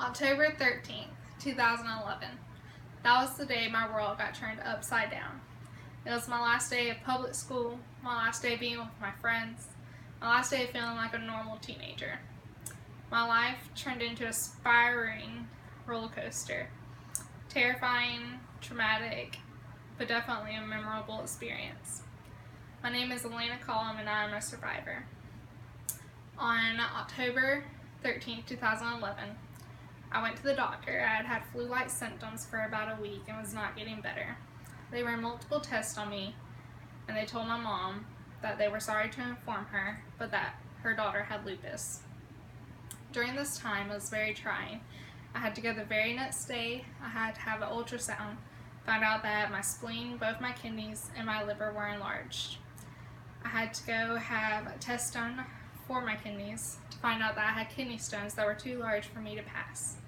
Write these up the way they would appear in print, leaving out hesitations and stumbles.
October 13th, 2011. That was the day my world got turned upside down. It was my last day of public school, my last day being with my friends, my last day of feeling like a normal teenager. My life turned into a spiraling roller coaster. Terrifying, traumatic, but definitely a memorable experience. My name is Elena Collum and I am a survivor. On October 13th, 2011, I went to the doctor. I had had flu-like symptoms for about a week and was not getting better. They ran multiple tests on me, and they told my mom that they were sorry to inform her, but that her daughter had lupus. During this time, it was very trying. I had to go the very next day. I had to have an ultrasound, found out that my spleen, both my kidneys, and my liver were enlarged. I had to go have a test done for my kidneys to find out that I had kidney stones that were too large for me to pass.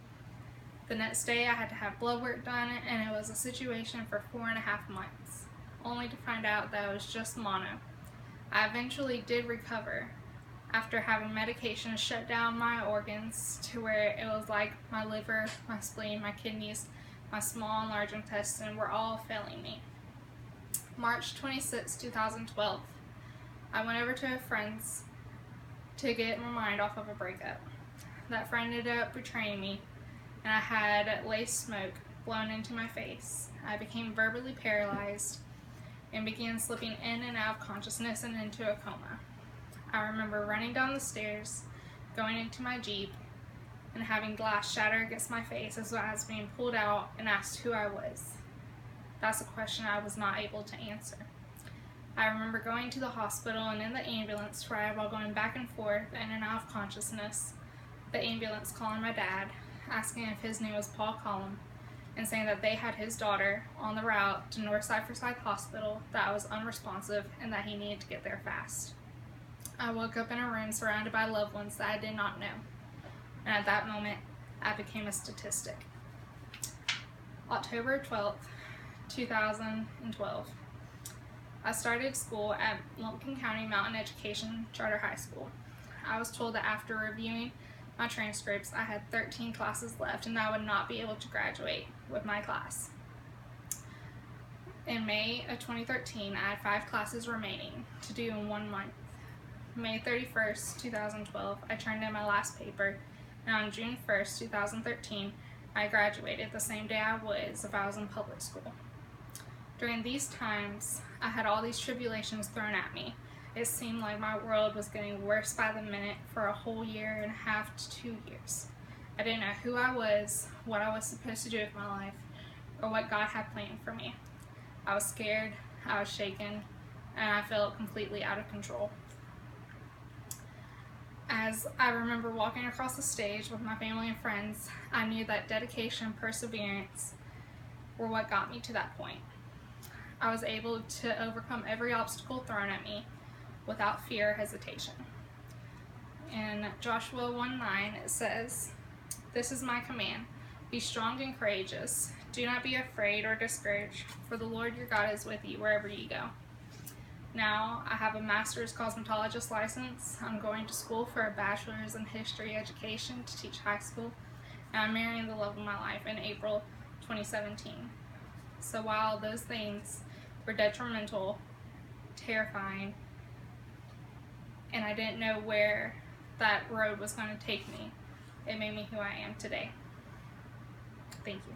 The next day I had to have blood work done, and it was a situation for 4.5 months, only to find out that it was just mono. I eventually did recover after having medication shut down my organs to where it was like my liver, my spleen, my kidneys, my small and large intestine were all failing me. March 26, 2012, I went over to a friend's to get my mind off of a breakup. That friend ended up betraying me, and I had lace smoke blown into my face. I became verbally paralyzed and began slipping in and out of consciousness and into a coma. I remember running down the stairs, going into my Jeep, and having glass shatter against my face as I was being pulled out and asked who I was. That's a question I was not able to answer. I remember going to the hospital and in the ambulance ride while going back and forth in and out of consciousness, the ambulance calling my dad, asking if his name was Paul Collum, and saying that they had his daughter on the route to Northside Forsyth Hospital that was unresponsive and that he needed to get there fast. I woke up in a room surrounded by loved ones that I did not know, and at that moment, I became a statistic. October 12th, 2012. I started school at Lumpkin County Mountain Education Charter High School. I was told that after reviewing my transcripts, I had 13 classes left and I would not be able to graduate with my class. In May of 2013, I had 5 classes remaining to do in 1 month. May 31st, 2012, I turned in my last paper, and on June 1st, 2013, I graduated the same day I would if I was in public school. During these times, I had all these tribulations thrown at me. It seemed like my world was getting worse by the minute for a whole 1.5 to 2 years. I didn't know who I was, what I was supposed to do with my life, or what God had planned for me. I was scared, I was shaken, and I felt completely out of control. As I remember walking across the stage with my family and friends, I knew that dedication and perseverance were what got me to that point. I was able to overcome every obstacle thrown at me without fear or hesitation. In Joshua 1:9 it says, "This is my command, be strong and courageous. Do not be afraid or discouraged, for the Lord your God is with you wherever you go." Now I have a master's cosmetologist license. I'm going to school for a bachelor's in history education to teach high school, and I'm marrying the love of my life in April 2017. So while those things were detrimental, terrifying, and I didn't know where that road was going to take me, it made me who I am today. Thank you.